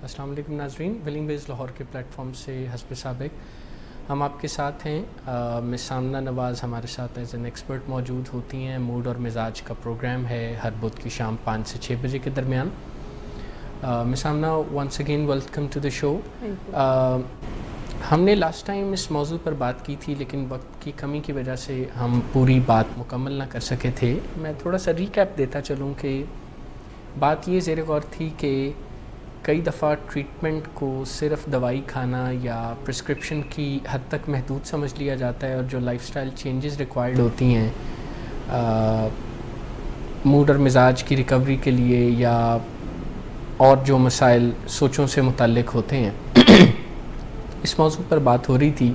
السلام علیکم ناظرین، ولنگ بیز لاہور کے پلیٹ فارم سے حسب سابق ہم آپ کے ساتھ ہیں۔ مس سامنہ نواز ہمارے ساتھ ایز این ایکسپرٹ موجود ہوتی ہیں۔ موڈ اور مزاج کا پروگرام ہے ہر بدھ کی شام 5 سے 6 بجے کے درمیان۔ Miss Samna, once again welcome to the show. ہم نے لاسٹ ٹائم اس موضوع پر بات کی تھی، لیکن وقت کی کمی کی وجہ سے ہم پوری بات مکمل نہ کر سکے تھے۔ میں تھوڑا سا ریکیپ دیتا چلوں کہ بات یہ زیر غور تھی کہ کئی دفعہ ٹریٹمنٹ کو صرف دوائی کھانا یا پرسکرپشن کی حد تک محدود سمجھ لیا جاتا ہے، اور جو لائف سٹائل چینجز ریکوائرڈ ہوتی ہیں موڈ اور مزاج کی ریکوری کے لیے یا اور جو مسائل سوچوں سے متعلق ہوتے ہیں، اس موضوع پر بات ہو رہی تھی،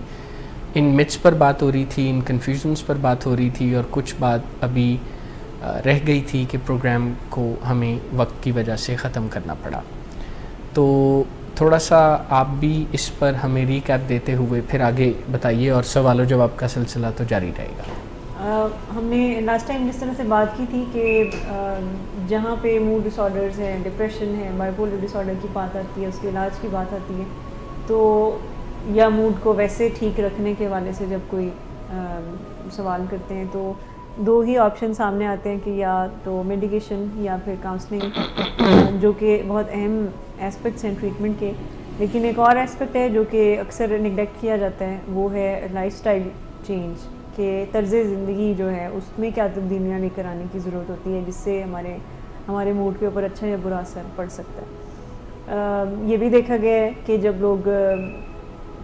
ان متس پر بات ہو رہی تھی، ان کنفیوژنس پر بات ہو رہی تھی، اور کچھ بات ابھی رہ گئی تھی کہ پروگرام کو ہمیں وقت کی وجہ سے ختم کرنا پڑا۔ تو تھوڑا سا آپ بھی اس پر ہمیں ریکیپ دیتے ہوئے پھر آگے بتائیے، اور سوال و جواب کا سلسلہ تو جاری رہے گا۔ ہم نے لاسٹ ٹائم جس طرح سے بات کی تھی کہ جہاں پہ موڈ ڈس آرڈرز ہیں، ڈپریشن ہے، بائیپولر ڈس آرڈر کی بات آتی ہے، اس کے علاج کی بات آتی ہے، تو یا موڈ کو ویسے ٹھیک رکھنے کے حوالے سے جب کوئی سوال کرتے ہیں تو دو ہی آپشن سامنے آتے ہیں کہ یا تو میڈیکیشن یا پھر کاؤنسلنگ، جو کہ بہت اہم ایسپیکٹس ہیں ٹریٹمنٹ کے۔ لیکن ایک اور ایسپیکٹ ہے جو کہ اکثر نگلیکٹ کیا جاتا ہے، وہ ہے لائف سٹائل چینج، کہ طرز زندگی جو ہے اس میں کیا تبدیلیاں لے کر آنے کی ضرورت ہوتی ہے، جس سے ہمارے موڈ کے اوپر اچھا یا برا اثر پڑ سکتا ہے۔ یہ بھی دیکھا گیا ہے کہ جب لوگ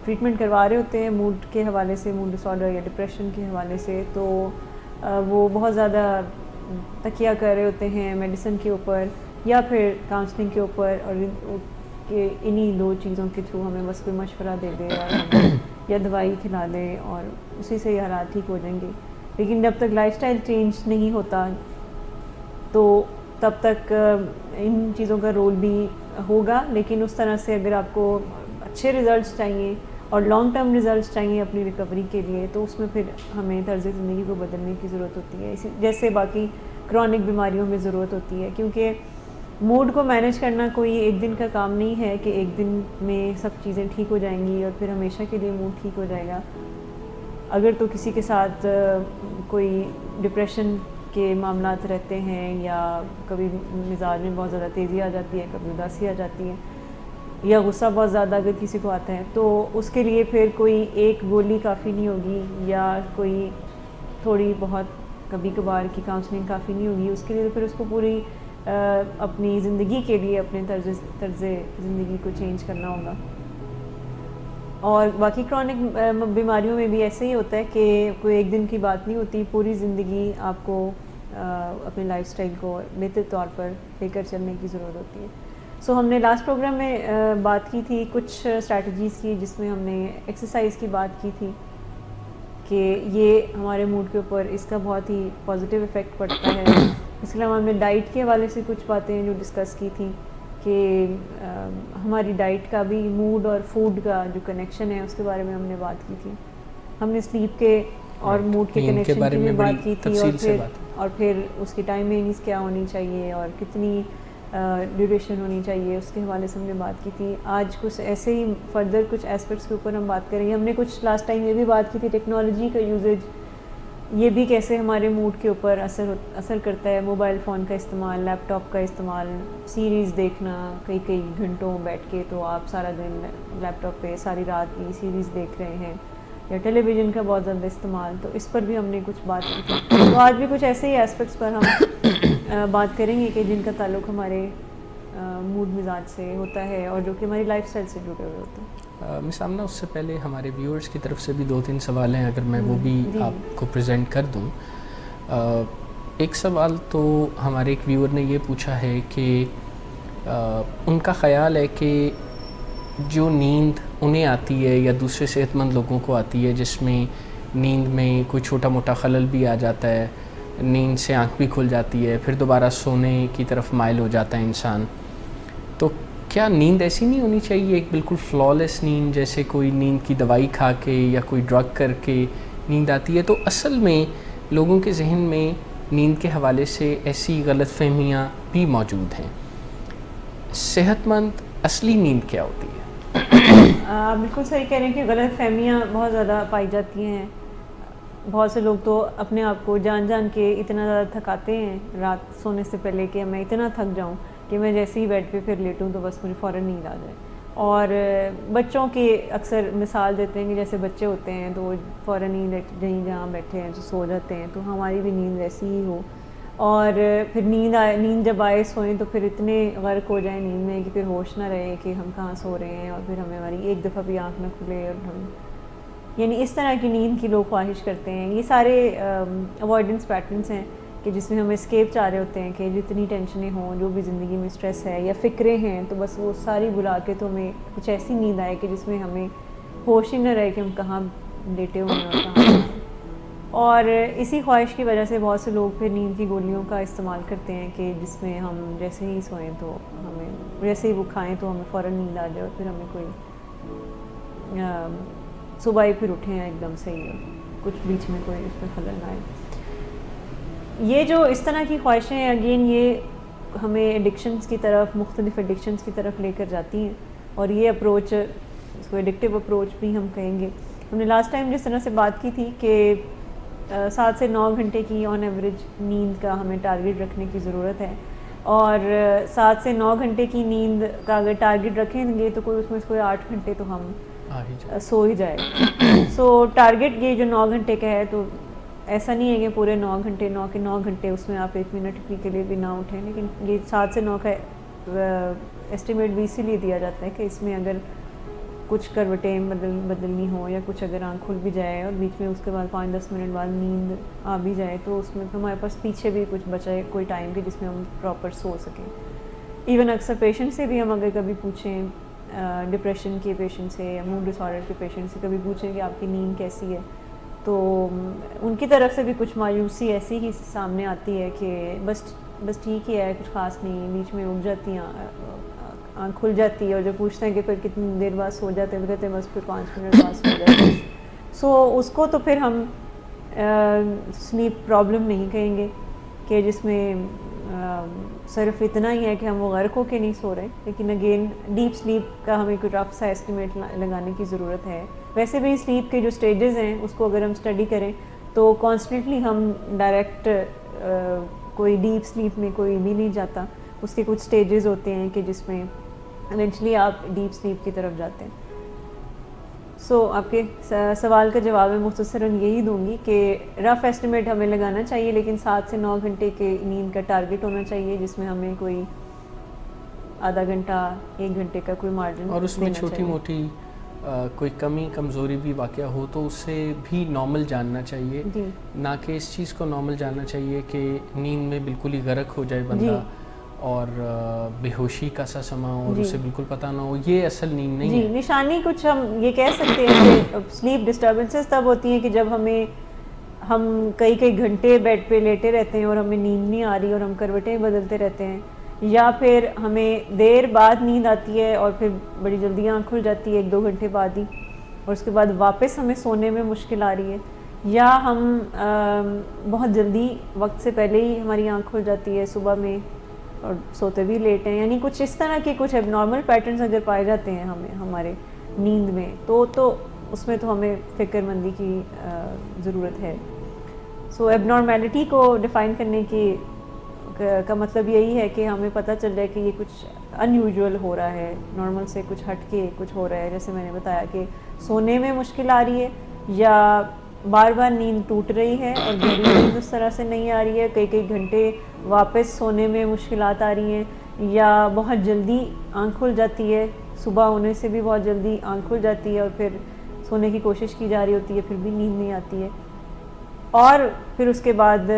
ٹریٹمنٹ کروا رہے ہوتے ہیں موڈ کے حوالے سے، موڈ ڈس آرڈر یا ڈپریشن کے حوالے سے، تو وہ بہت زیادہ تکیہ کر رہے ہوتے ہیں میڈیسن کے اوپر یا پھر کاؤنسلنگ کے اوپر، اور کہ انہی دو چیزوں کے تھرو ہمیں بس کوئی مشورہ دے دے یا دوائی کھلا دے اور اسی سے یہ حالات ٹھیک ہو جائیں گے۔ لیکن جب تک لائف سٹائل چینج نہیں ہوتا تو تب تک ان چیزوں کا رول بھی ہوگا، لیکن اس طرح سے اگر آپ کو اچھے ریزلٹس چاہیے اور لانگ ٹرم ریزلٹس چاہیے اپنی ریکوری کے لیے، تو اس میں پھر ہمیں طرز زندگی کو بدلنے کی ضرورت ہوتی ہے، جیسے باقی کرونک بیماریوں میں ضرورت ہوتی ہے، کیونکہ موڈ کو مینیج کرنا کوئی ایک دن کا کام نہیں ہے کہ ایک دن میں سب چیزیں ٹھیک ہو جائیں گی اور پھر ہمیشہ کے لیے موڈ ٹھیک ہو جائے گا۔ اگر تو کسی کے ساتھ کوئی ڈپریشن کے معاملات رہتے ہیں، یا کبھی مزاج میں بہت زیادہ تیزی آ جاتی ہے، کبھی اداسی آ جاتی ہے، یا غصہ بہت زیادہ اگر کسی کو آتا ہے، تو اس کے لیے پھر کوئی ایک گولی کافی نہیں ہوگی، یا کوئی تھوڑی بہت کبھی کبھار کی کاؤنسلنگ کافی نہیں ہوگی۔ اس کے لیے پھر اس کو پوری اپنی زندگی کے لیے اپنے طرز زندگی کو چینج کرنا ہوگا۔ اور باقی کرونک بیماریوں میں بھی ایسے ہی ہوتا ہے کہ کوئی ایک دن کی بات نہیں ہوتی، پوری زندگی آپ کو اپنے لائف سٹائل کو بہتر طور پر لے کر چلنے کی ضرورت ہوتی ہے۔ ہم نے لاسٹ پروگرام میں بات کی تھی کچھ اسٹریٹجیز کی، جس میں ہم نے ایکسرسائز کی بات کی تھی کہ یہ ہمارے موڈ کے اوپر اس کا بہت ہی پازیٹیو افیکٹ پڑتا ہے۔ اس کے علاوہ ہم نے ڈائٹ کے حوالے سے کچھ باتیں جو ڈسکس کی تھیں کہ ہماری ڈائٹ کا بھی موڈ اور فوڈ کا جو کنیکشن ہے اس کے بارے میں ہم نے بات کی تھی۔ ہم نے سلیپ کے اور موڈ کے کنیکشن کی بھی بات کی تھی، اور پھر اس کی ٹائمنگز کیا ہونی چاہیے اور کتنی ڈیوریشن ہونی چاہیے، اس کے حوالے سے ہم نے بات کی تھی۔ آج کچھ ایسے ہی فردر کچھ ایسپیکٹس کے اوپر ہم بات کریں گے۔ ہم نے کچھ لاسٹ ٹائم یہ بھی بات کی تھی ٹیکنالوجی کا یوزیج، یہ بھی کیسے ہمارے موڈ کے اوپر اثر کرتا ہے۔ موبائل فون کا استعمال، لیپ ٹاپ کا استعمال، سیریز دیکھنا کئی گھنٹوں بیٹھ کے، تو آپ سارا دن لیپ ٹاپ پہ ساری رات کی سیریز دیکھ رہے ہیں، یا ٹیلی ویژن کا بہت زیادہ استعمال، تو اس پر بھی ہم نے کچھ بات کی تھی۔ تو آج بھی کچھ ایسے ہی ایسپیکٹس پر ہم بات کریں گے کہ جن کا تعلق ہمارے موڈ مزاج سے ہوتا ہے اور جو کہ ہماری لائف سٹائل سے جڑے ہوئے ہوتے ہیں۔ مس آمنہ، اس سے پہلے ہمارے ویورز کی طرف سے بھی 2-3 سوال ہیں، اگر میں وہ بھی آپ کو پریزنٹ کر دوں۔ ایک سوال تو ہمارے ایک ویور نے یہ پوچھا ہے کہ ان کا خیال ہے کہ جو نیند انہیں آتی ہے یا دوسرے صحت مند لوگوں کو آتی ہے، جس میں نیند میں کوئی چھوٹا موٹا خلل بھی آ جاتا ہے، نیند سے آنکھ بھی کھل جاتی ہے، پھر دوبارہ سونے کی طرف مائل ہو جاتا ہے انسان، تو کیا نیند ایسی نہیں ہونی چاہیے ایک بالکل فلالیس نیند، جیسے کوئی نیند کی دوائی کھا کے یا کوئی ڈرگ کر کے نیند آتی ہے؟ تو اصل میں لوگوں کے ذہن میں نیند کے حوالے سے ایسی غلط فہمیاں بھی موجود ہیں۔ صحت مند اصلی نیند کیا ہوتی ہے؟ آپ بالکل صحیح کہہ رہے ہیں کہ غلط فہمیاں بہت زیادہ پائی جاتی ہیں. بہت سے لوگ تو اپنے آپ کو جان جان کے اتنا زیادہ تھکاتے ہیں رات سونے سے پہلے کہ میں اتنا تھک جاؤں کہ میں جیسے ہی بیڈ پہ پھر لیٹوں تو بس مجھے فوراً نیند آ جائے. اور بچوں کی اکثر مثال دیتے ہیں کہ جیسے بچے ہوتے ہیں تو وہ فوراً نیند جہاں بیٹھے ہیں تو سو جاتے ہیں, تو ہماری بھی نیند ویسی ہی ہو. اور پھر نیند جب آئے سوئیں تو پھر اتنے غرق ہو جائیں نیند میں کہ پھر ہوش نہ رہے کہ ہم کہاں سو رہے ہیں, اور پھر ہماری ایک دفعہ بھی آنکھ نہ کھلے اور ہم یعنی اس طرح کی نیند کی لوگ خواہش کرتے ہیں. یہ سارے اوائڈنس پیٹرنس ہیں کہ جس میں ہم اسکیپ چاہ رہے ہوتے ہیں کہ جتنی ٹینشنیں ہوں, جو بھی زندگی میں اسٹریس ہے یا فکریں ہیں, تو بس وہ ساری بلا کے تو ہمیں کچھ ایسی نیند آئے کہ جس میں ہمیں ہوش ہی نہ رہے کہ ہم کہاں لیٹے ہوئے ہیں اور کہاں ہیں. اور اسی خواہش کی وجہ سے بہت سے لوگ پھر نیند کی گولیوں کا استعمال کرتے ہیں کہ جس میں ہم جیسے ہی سوئیں تو ہمیں جیسے ہی وہ کھائیں تو ہمیں فوراً نیند آ جائے اور پھر ہمیں کوئی صبح ہی پھر اٹھیں ایک دم سے ہی, کچھ بیچ میں کوئی اس میں خلل نہ آئے. یہ جو اس طرح کی خواہشیں ہیں اگین یہ ہمیں ایڈکشنز کی طرف, مختلف ایڈکشنز کی طرف لے کر جاتی ہیں. اور یہ اپروچ, اس کو ایڈکٹیو اپروچ بھی ہم کہیں گے. ہم نے لاسٹ ٹائم جس طرح سے بات کی تھی کہ 7 سے 9 گھنٹے کی آن ایوریج نیند کا ہمیں ٹارگیٹ رکھنے کی ضرورت ہے, اور 7 سے 9 گھنٹے کی نیند کا اگر ٹارگیٹ رکھیں گے تو کوئی اس میں سے کوئی 8 گھنٹے تو ہم سو ہی جائے. سو ٹارگیٹ یہ جو 9 گھنٹے کا ہے, تو ایسا نہیں ہے کہ پورے 9 گھنٹے 9 کے 9 گھنٹے اس میں آپ 1 منٹ کے لیے بھی نہ اٹھیں, لیکن یہ 7 سے 9 کا ایسٹیمیٹ بھی اسی لیے دیا جاتا ہے کہ اس میں اگر کچھ کروٹیں بدلنی ہوں یا کچھ اگر آنکھ کھل بھی جائے اور بیچ میں اس کے بعد 5-10 منٹ بعد نیند آ بھی جائے تو اس میں ہمارے پاس پیچھے بھی کچھ بچائے کوئی ٹائم کہ جس میں ہم پراپر سو سکیں. ایون اکثر پیشنٹ سے بھی ہم اگر کبھی پوچھیں, ڈپریشن کے پیشنٹ سے یا موڈ ڈس آرڈر کے پیشنٹ سے کبھی پوچھیں کہ آپ کی نیند کیسی ہے, تو ان کی طرف سے بھی کچھ مایوسی ایسی ہی سامنے آتی ہے کہ بس ٹھیک ہی ہے, کچھ خاص نہیں, بیچ میں اٹھ جاتی ہیں, آنکھ کھل جاتی ہے, اور جب پوچھتے ہیں کہ پھر کتنی دیر بعد سو جاتے ہیں, کہتے ہیں بس پھر 5 منٹ بعد سو جاتے ہیں. سو اس کو تو پھر ہم سلیپ پرابلم نہیں کہیں گے کہ جس میں صرف اتنا ہی ہے کہ ہم وہ غرق ہو کے نہیں سو رہے, لیکن اگین ڈیپ سلیپ کا ہمیں کوئی رف سا ایسٹیمیٹ لگانے کی ضرورت ہے. ویسے بھی سلیپ کے جو سٹیجز ہیں اس کو اگر ہم اسٹڈی کریں تو کانسٹنٹلی ہم ڈائریکٹ کوئی ڈیپ سلیپ میں کوئی بھی نہیں جاتا, اس کے کچھ سٹیجز ہوتے ہیں کہ جس میں ایونچولی آپ ڈیپ سلیپ کی طرف جاتے ہیں. سو آپ کے سوال کا جواب میں مختصراً یہی دوں گی کہ رف ایسٹیمیٹ ہمیں لگانا چاہیے, لیکن 7 سے 9 گھنٹے کے نیند کا ٹارگیٹ ہونا چاہیے جس میں ہمیں کوئی آدھا گھنٹہ 1 گھنٹے کا کوئی مارجن, اور اس میں چھوٹی موٹی کوئی کمی کمزوری بھی واقع ہو تو اسے بھی نارمل جاننا چاہیے, نہ کہ اس چیز کو نارمل جاننا چاہیے کہ نیند میں بالکل ہی غرق ہو جائے بندہ اور بے ہوشی کا سا سما اور اسے بالکل پتہ نہ ہو. یہ اصل نیند نہیں ہے. نشانی کچھ ہم یہ کہہ سکتے ہیں کہ سلیپ ڈسٹربنسز تب ہوتی ہیں کہ جب ہم کئی گھنٹے بیڈ پہ لیٹے رہتے ہیں اور ہمیں نیند نہیں آ رہی اور ہم کروٹیں بدلتے رہتے ہیں, یا پھر ہمیں دیر بعد نیند آتی ہے اور پھر بڑی جلدی آنکھ کھل جاتی ہے 1-2 گھنٹے بعد ہی, اور اس کے بعد واپس ہمیں سونے میں مشکل آ رہی ہے, یا ہم بہت جلدی وقت سے پہلے ہی ہماری آنکھ کھل جاتی ہے صبح میں اور سوتے بھی لیٹ ہیں. یعنی کچھ اس طرح کے کچھ اب نارمل پیٹرنز اگر پائے جاتے ہیں ہمارے نیند میں تو اس میں تو ہمیں فکر مندی کی ضرورت ہے. سو اب نارمیلٹی کو ڈیفائن کرنے کا مطلب یہی ہے کہ ہمیں پتہ چل جائے کہ یہ کچھ ان یوزول ہو رہا ہے, نارمل سے کچھ ہٹ کے کچھ ہو رہا ہے. جیسے میں نے بتایا کہ سونے میں مشکل آ رہی ہے, یا بار بار نیند ٹوٹ رہی ہے اور گہری نیند اس طرح سے نہیں آ رہی ہے, کئی گھنٹے واپس سونے میں مشکلات آ رہی ہیں, یا بہت جلدی آنکھ کھل جاتی ہے, صبح ہونے سے بھی بہت جلدی آنکھ کھل جاتی ہے اور پھر سونے کی کوشش کی جا رہی ہوتی ہے, پھر بھی نیند نہیں آتی ہے, اور پھر اس کے بعد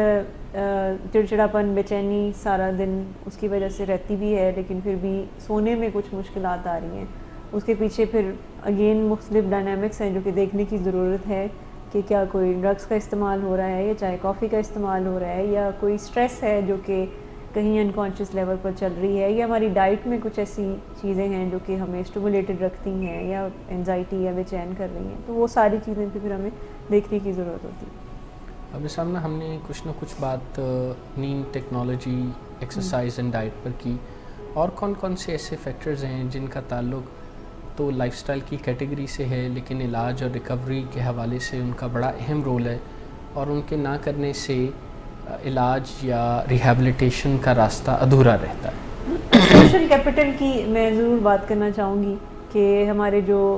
چڑچڑاپن بے چینی سارا دن اس کی وجہ سے رہتی بھی ہے, لیکن پھر بھی سونے میں کچھ مشکلات آ رہی ہیں. اس کے پیچھے پھر اگین مختلف ڈائنامکس ہیں جو کہ دیکھنے کی ضرورت ہے کہ کیا کوئی ڈرگس کا استعمال ہو رہا ہے, یا چائے کافی کا استعمال ہو رہا ہے, یا کوئی اسٹریس ہے جو کہ کہیں انکانشیس لیول پر چل رہی ہے, یا ہماری ڈائٹ میں کچھ ایسی چیزیں ہیں جو کہ ہمیں اسٹیمولیٹڈ رکھتی ہیں یا انزائٹی یا بے چین کر رہی ہیں. تو وہ ساری چیزیں پھر ہمیں دیکھنے کی ضرورت ہوتی ہے. اب سامنے ہم نے کچھ نہ کچھ بات نیند, ٹیکنالوجی, ایکسرسائز اینڈ ڈائٹ پر کی, اور کون کون سے ایسے فیکٹرز ہیں جن کا تعلق تو لائف سٹائل کی کیٹیگری سے ہے لیکن علاج اور ریکوری کے حوالے سے ان کا بڑا اہم رول ہے, اور ان کے نہ کرنے سے علاج یا ریہیبلیٹیشن کا راستہ ادھورا رہتا ہے؟ سوشل کیپٹل کی میں ضرور بات کرنا چاہوں گی کہ ہمارے جو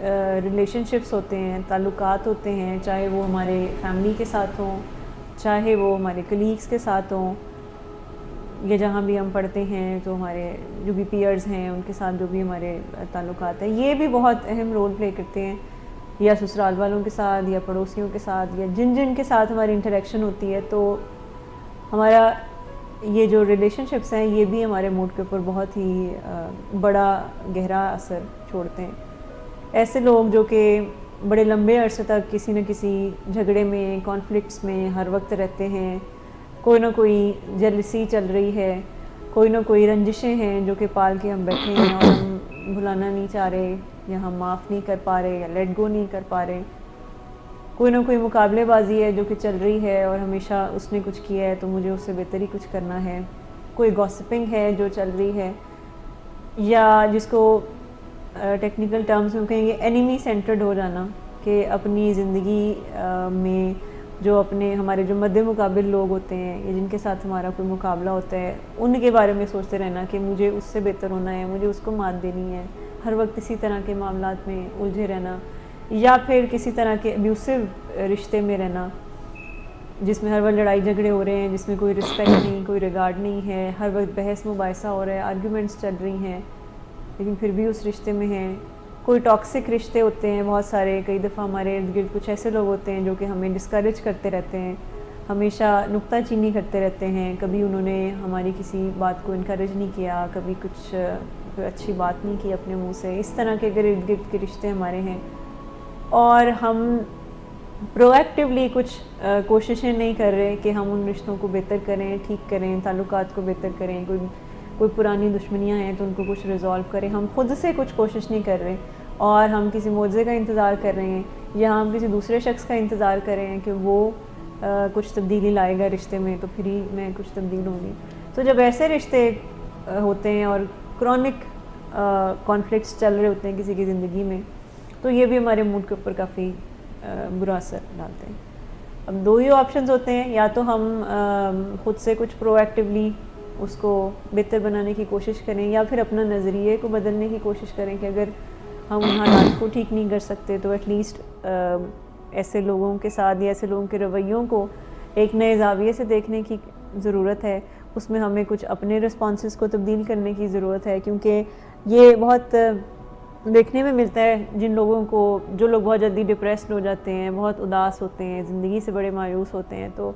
ریلیشن شپس ہوتے ہیں, تعلقات ہوتے ہیں, چاہے وہ ہمارے فیملی کے ساتھ ہوں, چاہے وہ ہمارے کلیگس کے ساتھ ہوں, یا جہاں بھی ہم پڑھتے ہیں تو ہمارے جو بھی پیئرز ہیں ان کے ساتھ جو بھی ہمارے تعلقات ہیں, یہ بھی بہت اہم رول پلے کرتے ہیں, یا سسرال والوں کے ساتھ یا پڑوسیوں کے ساتھ یا جن کے ساتھ ہماری انٹریکشن ہوتی ہے. تو ہمارا یہ جو ریلیشن شپس ہیں یہ بھی ہمارے موڈ کے اوپر بہت ہی بڑا گہرا اثر چھوڑتے ہیں. ایسے لوگ جو کہ بڑے لمبے عرصے تک کسی نہ کسی جھگڑے میں, کانفلکٹس میں ہر وقت رہتے ہیں, کوئی نہ کوئی جیلسی چل رہی ہے, کوئی نہ کوئی رنجشیں ہیں جو کہ پال کے ہم بیٹھے ہیں اور ہم بھلانا نہیں چاہ رہے, یا ہم معاف نہیں کر پا رہے, یا لیٹ گو نہیں کر پا رہے, کوئی نہ کوئی مقابلے بازی ہے جو کہ چل رہی ہے اور ہمیشہ اس نے کچھ کیا ہے تو مجھے اس سے بہتر ہی کچھ کرنا ہے, کوئی گوسپنگ ہے جو چل رہی ہے, یا جس کو ٹیکنیکل ٹرمز میں کہیں گے اینیمی سینٹرڈ ہو جانا, کہ اپنی زندگی میں جو اپنے ہمارے جو مد مقابل لوگ ہوتے ہیں یا جن کے ساتھ ہمارا کوئی مقابلہ ہوتا ہے ان کے بارے میں سوچتے رہنا کہ مجھے اس سے بہتر ہونا ہے, مجھے اس کو مات دینی ہے, ہر وقت اسی طرح کے معاملات میں الجھے رہنا, یا پھر کسی طرح کے ابیوسو رشتے میں رہنا جس میں ہر وقت لڑائی جھگڑے ہو رہے ہیں, جس میں کوئی رسپیکٹ نہیں, کوئی ریگارڈ نہیں ہے, ہر وقت بحث مباحثہ ہو رہا ہے, آرگیومنٹس چل رہی ہیں لیکن پھر بھی اس رشتے میں ہیں. کوئی ٹاکسک رشتے ہوتے ہیں بہت سارے, کئی دفعہ ہمارے ارد گرد کچھ ایسے لوگ ہوتے ہیں جو کہ ہمیں ڈسکریج کرتے رہتے ہیں, ہمیشہ نکتہ چینی کرتے رہتے ہیں, کبھی انہوں نے ہماری کسی بات کو انکریج نہیں کیا, کبھی کچھ اچھی بات نہیں کی اپنے منہ سے. اس طرح کے اگر ارد گرد کے رشتے ہمارے ہیں اور ہم پرو ایکٹیولی کچھ کوششیں نہیں کر رہے کہ ہم ان رشتوں کو بہتر کریں, ٹھیک کریں, تعلقات کو بہتر کریں, کوئی پرانی دشمنیاں ہیں تو ان کو کچھ ریزالو کریں, ہم خود سے کچھ کوشش نہیں کر رہے اور ہم کسی معجزے کا انتظار کر رہے ہیں, یا ہم کسی دوسرے شخص کا انتظار کر رہے ہیں کہ وہ کچھ تبدیلی لائے گا رشتے میں تو پھر ہی میں کچھ تبدیل ہوں گی. تو جب ایسے رشتے ہوتے ہیں اور کرونک کانفلکٹس چل رہے ہوتے ہیں کسی کی زندگی میں, تو یہ بھی ہمارے موڈ کے اوپر کافی برا اثر ڈالتے ہیں. اب دو ہی آپشنز ہوتے ہیں, یا تو ہم خود سے کچھ پرو ایکٹیولی اس کو بہتر بنانے کی کوشش کریں, یا پھر اپنا نظریے کو بدلنے کی کوشش کریں کہ اگر ہم ان حالات کو ٹھیک نہیں کر سکتے تو ایٹ لیسٹ ایسے لوگوں کے ساتھ یا ایسے لوگوں کے رویوں کو ایک نئے زاویے سے دیکھنے کی ضرورت ہے. اس میں ہمیں کچھ اپنے رسپانسز کو تبدیل کرنے کی ضرورت ہے, کیونکہ یہ بہت دیکھنے میں ملتا ہے جن لوگوں کو, جو لوگ بہت جلدی ڈپریسڈ ہو جاتے ہیں, بہت اداس ہوتے ہیں, زندگی سے بڑے مایوس ہوتے ہیں, تو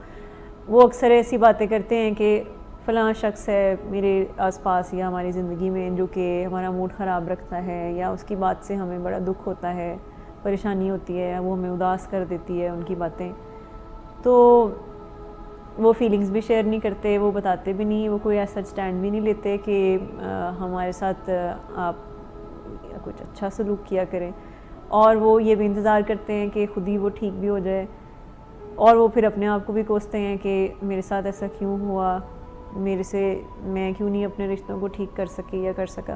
وہ اکثر ایسی باتیں کرتے ہیں کہ فلاں شخص ہے میرے آس پاس یا ہماری زندگی میں جو کہ ہمارا موڈ خراب رکھتا ہے, یا اس کی بات سے ہمیں بڑا دکھ ہوتا ہے, پریشانی ہوتی ہے, وہ ہمیں اداس کر دیتی ہے ان کی باتیں. تو وہ فیلنگز بھی شیئر نہیں کرتے, وہ بتاتے بھی نہیں, وہ کوئی ایسا اسٹینڈ بھی نہیں لیتے کہ ہمارے ساتھ آپ کچھ اچھا سلوک کیا کریں, اور وہ یہ بھی انتظار کرتے ہیں کہ خود ہی وہ ٹھیک بھی ہو جائے, اور وہ پھر اپنے آپ کو بھی کوستے ہیں کہ میرے ساتھ ایسا کیوں ہوا, میرے سے میں کیوں نہیں اپنے رشتوں کو ٹھیک کر سکی یا کر سکا.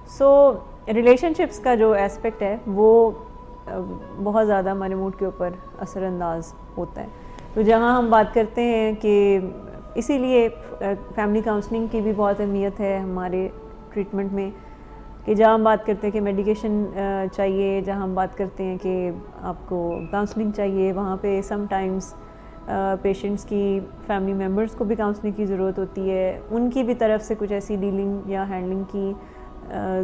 سو ریلیشن شپس کا جو اسپیکٹ ہے وہ بہت زیادہ ہمارے موڈ کے اوپر اثر انداز ہوتا ہے. تو جہاں ہم بات کرتے ہیں کہ اسی لیے فیملی کاؤنسلنگ کی بھی بہت اہمیت ہے ہمارے ٹریٹمنٹ میں, کہ جہاں ہم بات کرتے ہیں کہ میڈیکیشن چاہیے, جہاں ہم بات کرتے ہیں کہ آپ کو کاؤنسلنگ چاہیے, وہاں پہ سم ٹائمز پیشنٹس کی فیملی ممبرس کو بھی کاؤنسلنگ کی ضرورت ہوتی ہے, ان کی بھی طرف سے کچھ ایسی ڈیلنگ یا ہینڈلنگ کی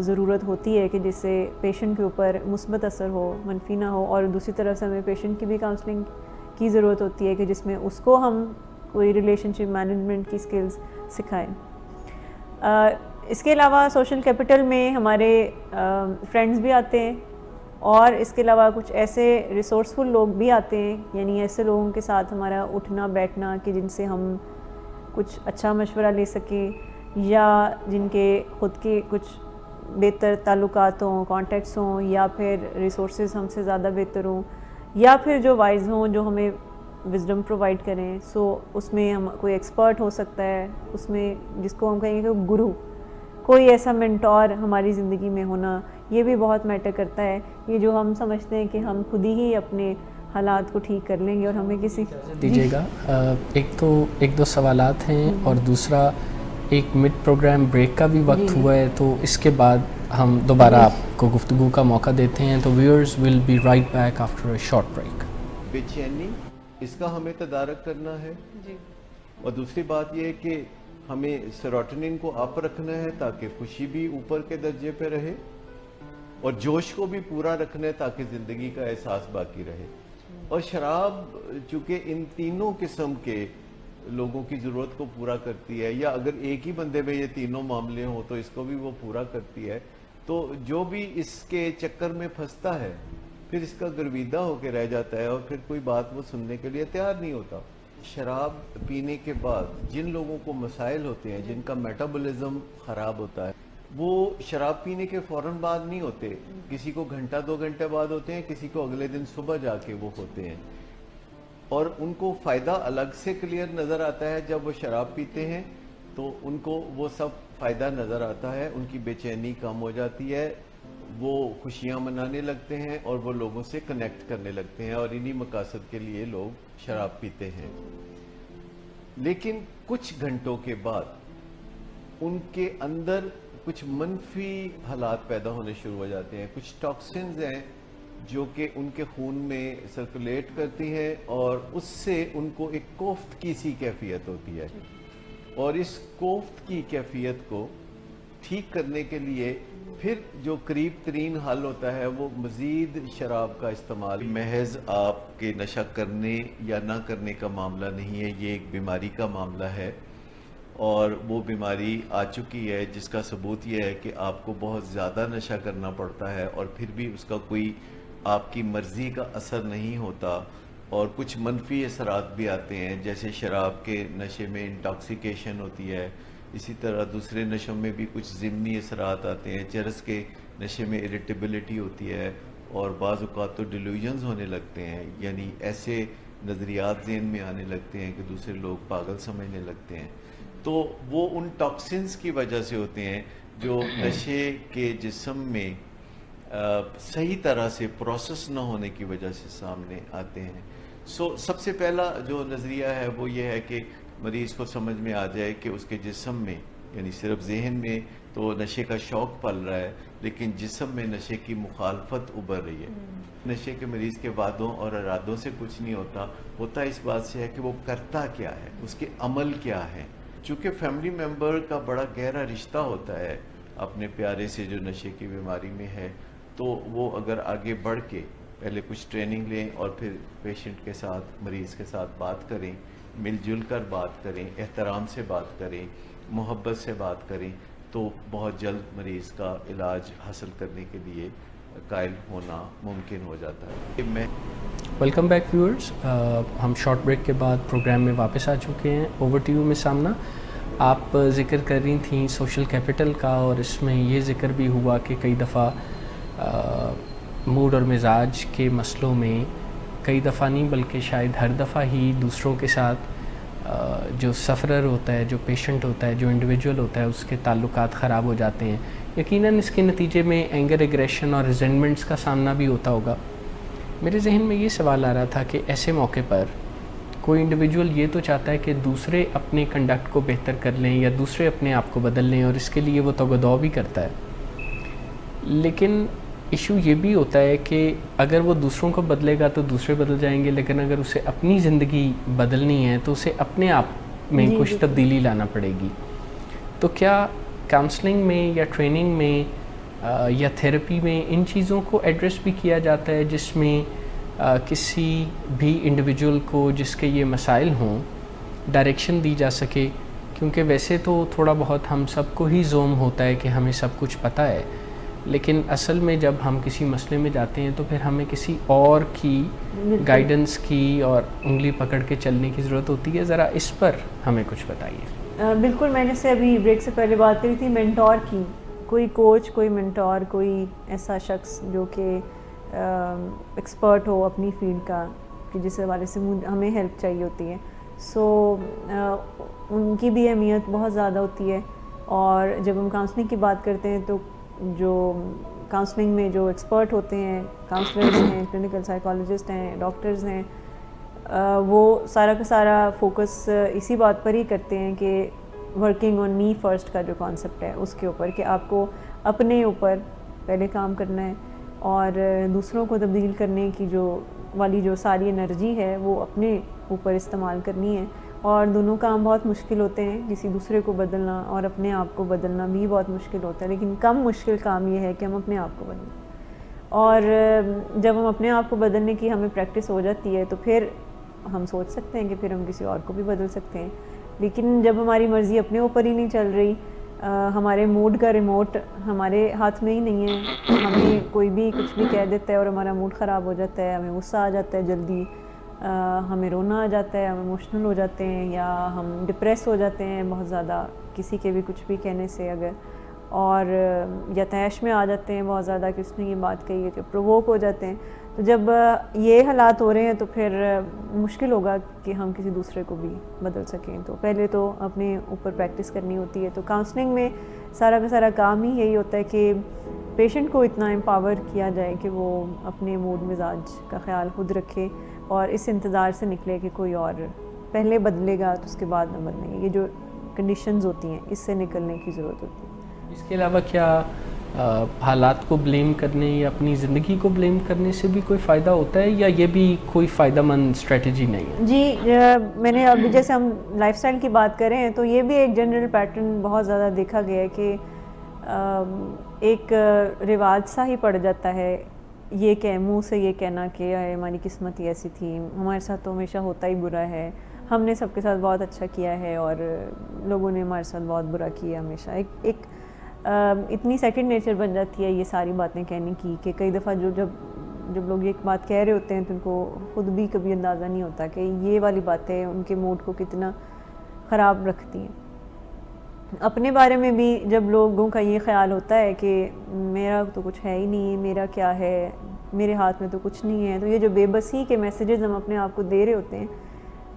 ضرورت ہوتی ہے کہ جس سے پیشنٹ کے اوپر مثبت اثر ہو, منفی نہ ہو, اور دوسری طرف سے ہمیں پیشنٹ کی بھی کاؤنسلنگ کی ضرورت ہوتی ہے کہ جس میں اس کو ہم کوئی ریلیشن شپ مینجمنٹ کی سکلز سکھائیں. اس کے علاوہ سوشل کیپٹل میں ہمارے فرینڈز بھی آتے ہیں, اور اس کے علاوہ کچھ ایسے ریسورسفل لوگ بھی آتے ہیں, یعنی ایسے لوگوں کے ساتھ ہمارا اٹھنا بیٹھنا کہ جن سے ہم کچھ اچھا مشورہ لے سکیں, یا جن کے خود کے کچھ بہتر تعلقات ہوں, کانٹیکٹس ہوں, یا پھر ریسورسز ہم سے زیادہ بہتر ہوں, یا پھر جو وائز ہوں جو ہمیں وزڈم پرووائڈ کریں. سو اس میں ہم کوئی ایکسپرٹ ہو سکتا ہے, اس میں جس کو ہم کہیں گے کہ گرو, کوئی ایسا منٹور ہماری زندگی میں ہونا یہ بھی بہت میٹر کرتا ہے. یہ جو ہم سمجھتے ہیں کہ ہم خود ہی اپنے حالات کو ٹھیک کر لیں گے اور ہمیں کسی دیجیے گا. ایک دو سوالات ہیں اور دوسرا ایک مڈ پروگرام بریک کا بھی وقت ہوا ہے, تو اس کے بعد ہم دوبارہ آپ کو گفتگو کا موقع دیتے ہیں. تو viewers will be right back after a short break. بے چینی اس کا ہمیں تدارک کرنا ہے, اور دوسری بات یہ ہے کہ ہمیں سیروٹونن کو اپ رکھنا ہے تاکہ خوشی بھی اوپر کے درجے پہ رہے, اور جوش کو بھی پورا رکھنا ہے تاکہ زندگی کا احساس باقی رہے. اور شراب چونکہ ان تینوں قسم کے لوگوں کی ضرورت کو پورا کرتی ہے, یا اگر ایک ہی بندے میں یہ تینوں معاملے ہوں تو اس کو بھی وہ پورا کرتی ہے, تو جو بھی اس کے چکر میں پھنستا ہے پھر اس کا گرویدہ ہو کے رہ جاتا ہے اور پھر کوئی بات وہ سننے کے لیے تیار نہیں ہوتا. شراب پینے کے بعد جن لوگوں کو مسائل ہوتے ہیں, جن کا میٹابولزم خراب ہوتا ہے, وہ شراب پینے کے فوراً بعد نہیں ہوتے. کسی کو گھنٹہ 2 گھنٹے بعد ہوتے ہیں, کسی کو اگلے دن صبح جا کے وہ ہوتے ہیں, اور ان کو فائدہ الگ سے کلیئر نظر آتا ہے. جب وہ شراب پیتے ہیں تو ان کو وہ سب فائدہ نظر آتا ہے, ان کی بے چینی کم ہو جاتی ہے, وہ خوشیاں منانے لگتے ہیں اور وہ لوگوں سے کنیکٹ کرنے لگتے ہیں, اور انہی مقاصد کے لیے لوگ شراب پیتے ہیں. لیکن کچھ گھنٹوں کے بعد ان کے اندر کچھ منفی حالات پیدا ہونے شروع ہو جاتے ہیں. کچھ ٹاکسنز ہیں جو کہ ان کے خون میں سرکولیٹ کرتی ہیں, اور اس سے ان کو ایک کوفت کی سی کیفیت ہوتی ہے, اور اس کوفت کی کیفیت کو ٹھیک کرنے کے لیے پھر جو قریب ترین حل ہوتا ہے وہ مزید شراب کا استعمال. محض آپ کے نشہ کرنے یا نہ کرنے کا معاملہ نہیں ہے, یہ ایک بیماری کا معاملہ ہے, اور وہ بیماری آ چکی ہے جس کا ثبوت یہ ہے کہ آپ کو بہت زیادہ نشہ کرنا پڑتا ہے اور پھر بھی اس کا کوئی آپ کی مرضی کا اثر نہیں ہوتا, اور کچھ منفی اثرات بھی آتے ہیں. جیسے شراب کے نشے میں انٹاکسیکیشن ہوتی ہے, اسی طرح دوسرے نشوں میں بھی کچھ ضمنی اثرات آتے ہیں. چرس کے نشے میں اریٹیبلٹی ہوتی ہے, اور بعض اوقات تو ڈیلیوژنز ہونے لگتے ہیں, یعنی ایسے نظریات ذہن میں آنے لگتے ہیں کہ دوسرے لوگ پاگل سمجھنے لگتے ہیں. تو وہ ان ٹاکسنز کی وجہ سے ہوتے ہیں جو نشے کے جسم میں صحیح طرح سے پروسیس نہ ہونے کی وجہ سے سامنے آتے ہیں. سب سے پہلا جو نظریہ ہے وہ یہ ہے کہ مریض کو سمجھ میں آ جائے کہ اس کے جسم میں, یعنی صرف ذہن میں تو نشے کا شوق پل رہا ہے, لیکن جسم میں نشے کی مخالفت ابھر رہی ہے. نشے کے مریض کے وعدوں اور ارادوں سے کچھ نہیں ہوتا اس بات سے ہے کہ وہ کرتا کیا ہے, اس کے عمل کیا ہے. چونکہ فیملی ممبر کا بڑا گہرا رشتہ ہوتا ہے اپنے پیارے سے جو نشے کی بیماری میں ہے, تو وہ اگر آگے بڑھ کے پہلے کچھ ٹریننگ لیں اور پھر پیشنٹ کے ساتھ, مریض کے ساتھ بات کریں, مل جل کر بات کریں, احترام سے بات کریں, محبت سے بات کریں, تو بہت جلد مریض کا علاج حاصل کرنے کے لیے قائل ہونا ممکن ہو جاتا ہے. ویلکم بیک ویورز, ہم شارٹ بریک کے بعد پروگرام میں واپس آ چکے ہیں. اوور ٹو یو میں سامنا. آپ ذکر کر رہی تھیں سوشل کیپٹل کا, اور اس میں یہ ذکر بھی ہوا کہ کئی دفعہ موڈ اور مزاج کے مسئلوں میں کئی دفعہ نہیں بلکہ شاید ہر دفعہ ہی دوسروں کے ساتھ جو سفرر ہوتا ہے, جو پیشنٹ ہوتا ہے, جو انڈیویجول ہوتا ہے, اس کے تعلقات خراب ہو جاتے ہیں. یقیناً اس کے نتیجے میں اینگر, ایگریشن اور ریزنٹمنٹس کا سامنا بھی ہوتا ہوگا. میرے ذہن میں یہ سوال آ رہا تھا کہ ایسے موقع پر کوئی انڈیویجول یہ تو چاہتا ہے کہ دوسرے اپنے کنڈکٹ کو بہتر کر لیں یا دوسرے اپنے آپ کو بدل لیں, اور اس کے لیے وہ تگ بھی کرتا ہے. لیکن ایشو یہ بھی ہوتا ہے کہ اگر وہ دوسروں کو بدلے گا تو دوسرے بدل جائیں گے, لیکن اگر اسے اپنی زندگی بدلنی ہے تو اسے اپنے آپ میں کچھ تبدیلی لانا پڑے گی. تو کیا کاؤنسلنگ میں یا ٹریننگ میں یا تھیراپی میں ان چیزوں کو ایڈریس بھی کیا جاتا ہے, جس میں کسی بھی انڈیویجول کو جس کے یہ مسائل ہوں ڈائریکشن دی جا سکے؟ کیونکہ ویسے تو تھوڑا بہت ہم سب کو ہی زوم ہوتا ہے کہ ہمیں سب کچھ پتہ ہے, لیکن اصل میں جب ہم کسی مسئلے میں جاتے ہیں تو پھر ہمیں کسی اور کی گائیڈنس کی اور انگلی پکڑ کے چلنے کی ضرورت ہوتی ہے. ذرا اس پر ہمیں کچھ بتائیے. بالکل, میں نے سے ابھی بریک سے پہلے بات کری تھی مینٹور کی. کوئی کوچ, کوئی مینٹور, کوئی ایسا شخص جو کہ ایکسپرٹ ہو اپنی فیلڈ کا, کہ جس حوالے سے ہمیں ہیلپ چاہیے ہوتی ہے. ان کی بھی اہمیت بہت زیادہ ہوتی ہے. اور جب ہم کاؤنسلنگ کی بات کرتے ہیں تو جو کاؤنسلنگ میں جو ایکسپرٹ ہوتے ہیں، کاؤنسلرز ہیں، کلینکل سائیکالوجسٹ ہیں، ڈاکٹرز ہیں، وہ سارا کا سارا فوکس اسی بات پر ہی کرتے ہیں کہ ورکنگ آن می فرسٹ کا جو کانسیپٹ ہے اس کے اوپر، کہ آپ کو اپنے اوپر پہلے کام کرنا ہے اور دوسروں کو تبدیل کرنے کی جو ساری انرجی ہے وہ اپنے اوپر استعمال کرنی ہے. اور دونوں کام بہت مشکل ہوتے ہیں، کسی دوسرے کو بدلنا اور اپنے آپ کو بدلنا بھی بہت مشکل ہوتا ہے، لیکن کم مشکل کام یہ ہے کہ ہم اپنے آپ کو بدلیں. اور جب ہم اپنے آپ کو بدلنے کی ہمیں پریکٹس ہو جاتی ہے تو پھر ہم سوچ سکتے ہیں کہ پھر ہم کسی اور کو بھی بدل سکتے ہیں. لیکن جب ہماری مرضی اپنے اوپر ہی نہیں چل رہی، ہمارے موڈ کا ریموٹ ہمارے ہاتھ میں ہی نہیں ہے، ہمیں کوئی بھی کچھ بھی کہہ دیتا ہے اور ہمارا موڈ خراب ہو جاتا ہے، ہمیں غصہ آ جاتا ہے جلدی، ہمیں رونا آ جاتا ہے، ہم ایموشنل ہو جاتے ہیں یا ہم ڈپریس ہو جاتے ہیں بہت زیادہ کسی کے بھی کچھ بھی کہنے سے اگر، اور یا طیش میں آ جاتے ہیں بہت زیادہ کہ اس نے یہ بات کہی ہے، کہ پرووک ہو جاتے ہیں. تو جب یہ حالات ہو رہے ہیں تو پھر مشکل ہوگا کہ ہم کسی دوسرے کو بھی بدل سکیں. تو پہلے تو اپنے اوپر پریکٹس کرنی ہوتی ہے. تو کاؤنسلنگ میں سارا کا سارا کام ہی یہی ہوتا ہے کہ پیشنٹ کو اتنا امپاور کیا جائے کہ وہ اپنے موڈ مزاج کا خیال خود رکھے اور اس انتظار سے نکلے کہ کوئی اور پہلے بدلے گا تو اس کے بعد نہ بدلیں گے. یہ جو کنڈیشنز ہوتی ہیں اس سے نکلنے کی ضرورت ہوتی ہے. اس کے علاوہ کیا حالات کو بلیم کرنے یا اپنی زندگی کو بلیم کرنے سے بھی کوئی فائدہ ہوتا ہے، یا یہ بھی کوئی فائدہ مند اسٹریٹجی نہیں ہے؟ جی، میں نے ابھی جیسے ہم لائف اسٹائل کی بات کریں ہیں تو یہ بھی ایک جنرل پیٹرن بہت زیادہ دیکھا گیا ہے کہ ایک رواج سا ہی پڑ جاتا ہے یہ کہ منہ سے یہ کہنا کہ ہماری قسمت ہی ایسی تھی، ہمارے ساتھ تو ہمیشہ ہوتا ہی برا ہے، ہم نے سب کے ساتھ بہت اچھا کیا ہے اور لوگوں نے ہمارے ساتھ بہت برا کیا ہمیشہ. ایک اتنی سیکنڈ نیچر بن جاتی ہے یہ ساری باتیں کہنے کی کہ کئی دفعہ جب لوگ ایک بات کہہ رہے ہوتے ہیں تو ان کو خود بھی کبھی اندازہ نہیں ہوتا کہ یہ والی باتیں ان کے موڈ کو کتنا خراب رکھتی ہیں. اپنے بارے میں بھی جب لوگوں کا یہ خیال ہوتا ہے کہ میرا تو کچھ ہے ہی نہیں، میرا کیا ہے، میرے ہاتھ میں تو کچھ نہیں ہے، تو یہ جو بے بسی کے میسیجز ہم اپنے آپ کو دے رہے ہوتے ہیں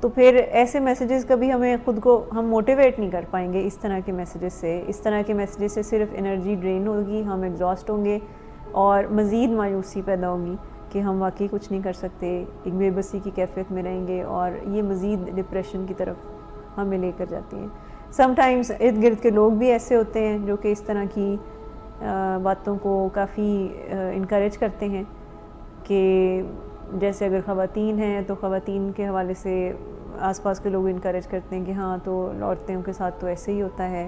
تو پھر ایسے میسیجز کبھی ہمیں خود کو ہم موٹیویٹ نہیں کر پائیں گے. اس طرح کے میسیجز سے، اس طرح کے میسیجز سے صرف انرجی ڈرین ہوگی، ہم ایگزاسٹ ہوں گے اور مزید مایوسی پیدا ہوگی کہ ہم واقعی کچھ نہیں کر سکتے، ایک بے بسی کی کیفیت میں رہیں گے اور یہ مزید ڈپریشن کی طرف ہمیں لے کر جاتی ہیں. سم ٹائمز ارد گرد کے لوگ بھی ایسے ہوتے ہیں جو کہ اس طرح کی باتوں کو کافی انکریج کرتے ہیں کہ جیسے اگر خواتین ہیں تو خواتین کے حوالے سے آس پاس کے لوگ انکریج کرتے ہیں کہ ہاں تو عورتوں کے ساتھ تو ایسے ہی ہوتا ہے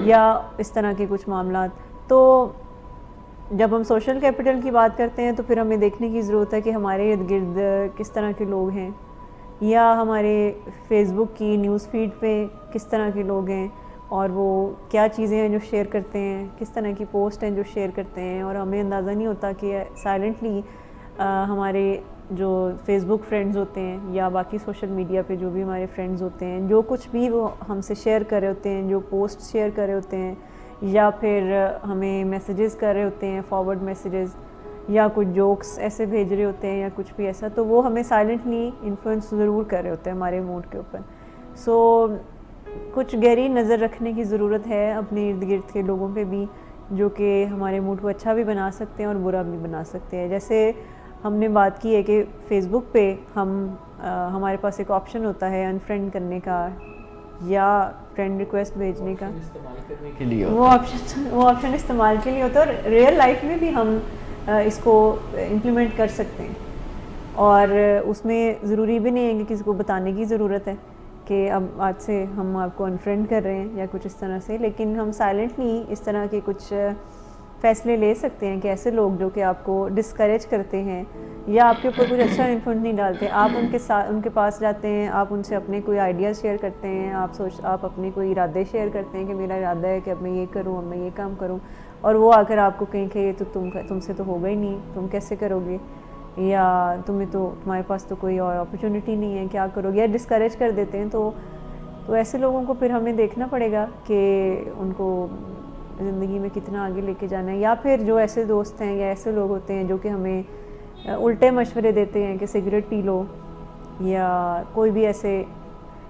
یا اس طرح کے کچھ معاملات. تو جب ہم سوشل کیپٹل کی بات کرتے ہیں تو پھر ہمیں دیکھنے کی ضرورت ہے کہ ہمارے ارد گرد کس طرح کے لوگ ہیں، یا ہمارے فیس بک کی نیوز فیڈ پہ کس طرح کے لوگ ہیں اور وہ کیا چیزیں ہیں جو شیئر کرتے ہیں، کس طرح کی پوسٹ ہیں جو شیئر کرتے ہیں. اور ہمیں اندازہ نہیں ہوتا کہ سائلنٹلی ہمارے جو فیس بک فرینڈز ہوتے ہیں یا باقی سوشل میڈیا پہ جو بھی ہمارے فرینڈز ہوتے ہیں، جو کچھ بھی وہ ہم سے شیئر کر رہے ہوتے ہیں، جو پوسٹ شیئر کر رہے ہوتے ہیں یا پھر ہمیں میسیجز کر رہے ہوتے ہیں، فارورڈ میسیجز، یا کچھ جوکس ایسے بھیج رہے ہوتے ہیں یا کچھ بھی ایسا، تو وہ ہمیں سائلنٹلی انفلوئنس ضرور کر رہے ہوتے ہیں ہمارے موڈ کے اوپر. سو کچھ گہری نظر رکھنے کی ضرورت ہے اپنے ارد گرد کے لوگوں پہ بھی، جو کہ ہمارے موڈ کو اچھا بھی بنا سکتے ہیں اور برا بھی بنا سکتے ہیں. جیسے ہم نے بات کی ہے کہ فیس بک پہ ہمارے پاس ایک آپشن ہوتا ہے انفرینڈ کرنے کا یا فرینڈ ریکویسٹ بھیجنے کا، وہ آپشن استعمال کے لیے ہوتا ہے اور ریئل لائف میں بھی ہم اس کو امپلیمنٹ کر سکتے ہیں. اور اس میں ضروری بھی نہیں ہے کہ کسی کو بتانے کی ضرورت ہے کہ اب آج سے ہم آپ کو انفرینڈ کر رہے ہیں یا کچھ اس طرح سے، لیکن ہم سائلنٹلی اس طرح کے کچھ فیصلے لے سکتے ہیں کہ ایسے لوگ جو کہ آپ کو ڈسکریج کرتے ہیں یا آپ کے اوپر کچھ اچھا انفلوئنس نہیں ڈالتے، آپ ان کے پاس جاتے ہیں، آپ ان سے اپنے کوئی آئیڈیاز شیئر کرتے ہیں، آپ اپنے کوئی ارادے شیئر کرتے ہیں کہ میرا ارادہ ہے کہ اب میں یہ کروں، اب میں یہ کام کروں، اور وہ آ کر آپ کو کہیں کہ یہ تو تم سے تو ہوگا ہی نہیں، تم کیسے کرو گے، یا تمہارے پاس تو کوئی اور اپرچونٹی نہیں ہے، کیا کرو گے، یا ڈسکریج کر دیتے ہیں. تو ایسے لوگوں کو پھر ہمیں دیکھنا پڑے گا کہ ان کو زندگی میں کتنا آگے لے کے جانا ہے. یا پھر جو ایسے دوست ہیں یا ایسے لوگ ہوتے ہیں جو کہ ہمیں الٹے مشورے دیتے ہیں کہ سگریٹ پی لو یا کوئی بھی ایسے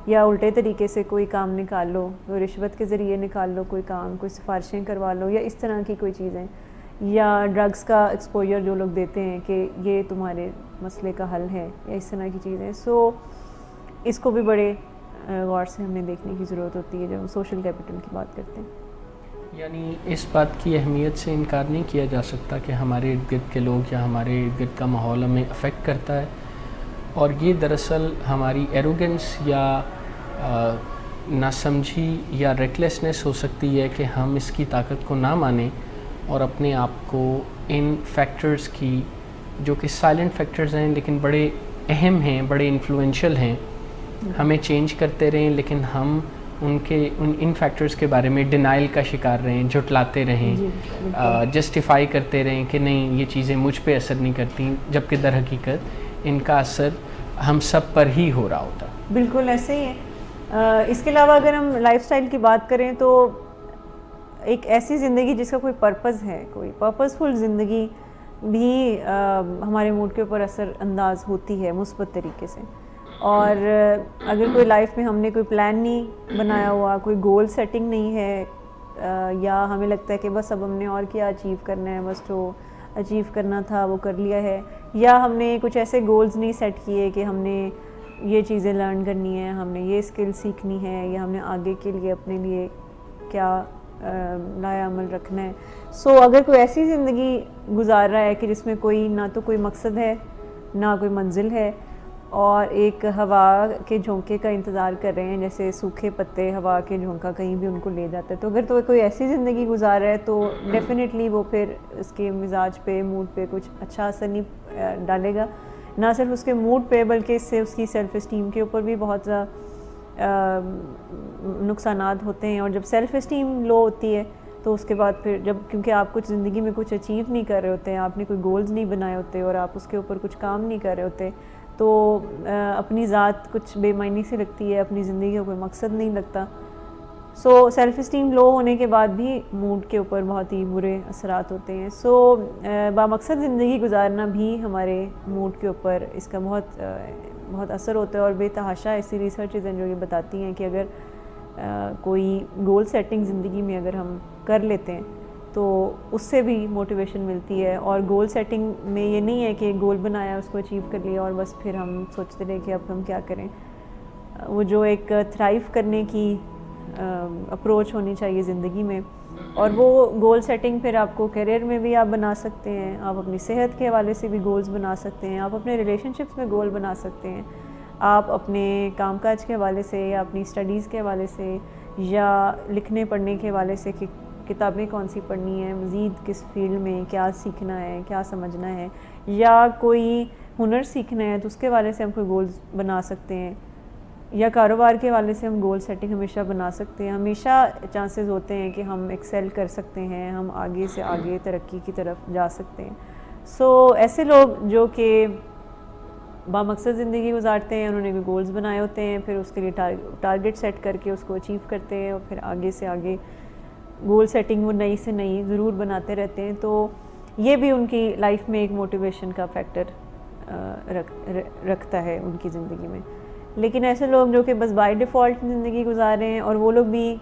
یا الٹے طریقے سے کوئی کام نکال لو، کوئی رشوت کے ذریعے نکال لو کوئی کام، کوئی سفارشیں کروا لو یا اس طرح کی کوئی چیزیں، یا ڈرگس کا ایکسپوجر جو لوگ دیتے ہیں کہ یہ تمہارے مسئلے کا حل ہے یا اس طرح کی چیزیں. سو اس کو بھی بڑے غور سے ہم نے دیکھنے کی ضرورت ہوتی ہے جب ہم سوشل کیپٹل کی بات کرتے ہیں. یعنی اس بات کی اہمیت سے انکار نہیں کیا جا سکتا کہ ہمارے ارد گرد کے لوگ یا ہمارے ارد گرد کا ماحول ہمیں افیکٹ کرتا ہے، اور یہ دراصل ہماری ایروگنس یا ناسمجھی یا ریکلیسنس ہو سکتی ہے کہ ہم اس کی طاقت کو نہ مانیں اور اپنے آپ کو ان فیکٹرز کی، جو کہ سائلنٹ فیکٹرز ہیں لیکن بڑے اہم ہیں، بڑے انفلوئنشل ہیں، ہمیں چینج کرتے رہیں، لیکن ہم ان فیکٹرز کے بارے میں ڈینائل کا شکار رہیں، جھٹلاتے رہیں، جسٹیفائی کرتے رہیں کہ نہیں یہ چیزیں مجھ پہ اثر نہیں کرتی، جبکہ در حقیقت ان کا اثر ہم سب پر ہی ہو رہا ہوتا. بالکل ایسے ہی ہے. اس کے علاوہ اگر ہم لائف سٹائل کی بات کریں تو ایک ایسی زندگی جس کا کوئی پرپز ہے، کوئی پرپزفل زندگی بھی ہمارے موڈ کے اوپر اثر انداز ہوتی ہے مثبت طریقے سے. اور اگر کوئی لائف میں ہم نے کوئی پلان نہیں بنایا ہوا، کوئی گول سیٹنگ نہیں ہے، یا ہمیں لگتا ہے کہ بس اب ہم نے اور کیا اچیو کرنا ہے، بس جو اچیو کرنا تھا وہ کر لیا ہے، یا ہم نے کچھ ایسے گولز نہیں سیٹ کیے کہ ہم نے یہ چیزیں لرن کرنی ہے، ہم نے یہ اسکل سیکھنی ہے، یا ہم نے آگے کے لیے اپنے لیے کیا لایا عمل رکھنا ہے. سو اگر کوئی ایسی زندگی گزار رہا ہے کہ جس میں کوئی نہ تو کوئی مقصد ہے، نہ کوئی منزل ہے، اور ایک ہوا کے جھونکے کا انتظار کر رہے ہیں، جیسے سوکھے پتے ہوا کے جھونکا کہیں بھی ان کو لے جاتا ہے، تو اگر تو کوئی ایسی زندگی گزار رہا ہے تو ڈیفینیٹلی وہ پھر اس کے مزاج پہ، موڈ پہ کچھ اچھا اثر نہیں ڈالے گا. نہ صرف اس کے موڈ پہ بلکہ اس سے اس کی سیلف اسٹیم کے اوپر بھی بہت زیادہ نقصانات ہوتے ہیں. اور جب سیلف اسٹیم لو ہوتی ہے تو اس کے بعد پھر جب، کیونکہ آپ کچھ زندگی میں کچھ اچیو نہیں کر رہے ہوتے ہیں، آپ نے کوئی گولز نہیں بنائے ہوتے اور آپ اس کے اوپر کچھ کام نہیں کر رہے ہوتے، تو اپنی ذات کچھ بے معنی سے لگتی ہے، اپنی زندگی کا کوئی مقصد نہیں لگتا. سو سیلف اسٹیم لو ہونے کے بعد بھی موڈ کے اوپر بہت ہی برے اثرات ہوتے ہیں. سو بامقصد زندگی گزارنا بھی ہمارے موڈ کے اوپر اس کا بہت اثر ہوتا ہے. اور بے تحاشا ایسی ریسرچز ہیں جو یہ بتاتی ہیں کہ اگر کوئی گول سیٹنگ زندگی میں اگر ہم کر لیتے ہیں تو اس سے بھی موٹیویشن ملتی ہے. اور گول سیٹنگ میں یہ نہیں ہے کہ گول بنایا، اس کو اچیو کر لیا اور بس پھر ہم سوچتے رہے کہ اب ہم کیا کریں. وہ جو ایک تھرائیو کرنے کی اپروچ ہونی چاہیے زندگی میں، اور وہ گول سیٹنگ پھر آپ کو کیریئر میں بھی آپ بنا سکتے ہیں، آپ اپنی صحت کے حوالے سے بھی گولز بنا سکتے ہیں، آپ اپنے ریلیشن شپس میں گول بنا سکتے ہیں، آپ اپنے کام کاج کے حوالے سے یا اپنی اسٹڈیز کے حوالے سے یا لکھنے پڑھنے کے حوالے سے کہ کتابیں کون سی پڑھنی ہیں، مزید کس فیلڈ میں کیا سیکھنا ہے، کیا سمجھنا ہے، یا کوئی ہنر سیکھنا ہے تو اس کے حوالے سے ہم کوئی گولز بنا سکتے ہیں، یا کاروبار کے حوالے سے ہم گول سیٹنگ ہمیشہ بنا سکتے ہیں. ہمیشہ چانسز ہوتے ہیں کہ ہم ایکسیل کر سکتے ہیں، ہم آگے سے آگے ترقی کی طرف جا سکتے ہیں. سو ایسے لوگ جو کہ بامقصد زندگی گزارتے ہیں، انہوں نے کوئی گولز بنائے ہوتے ہیں، پھر اس کے لیے ٹارگٹ سیٹ کر کے اس کو اچیو کرتے ہیں، اور پھر آگے سے آگے گول سیٹنگ وہ نئی سے نئی ضرور بناتے رہتے ہیں. تو یہ بھی ان کی لائف میں ایک موٹیویشن کا فیکٹر رکھتا ہے ان کی زندگی میں. لیکن ایسے لوگ جو کہ بس بائی ڈیفالٹ زندگی گزار رہے ہیں، اور وہ لوگ بھی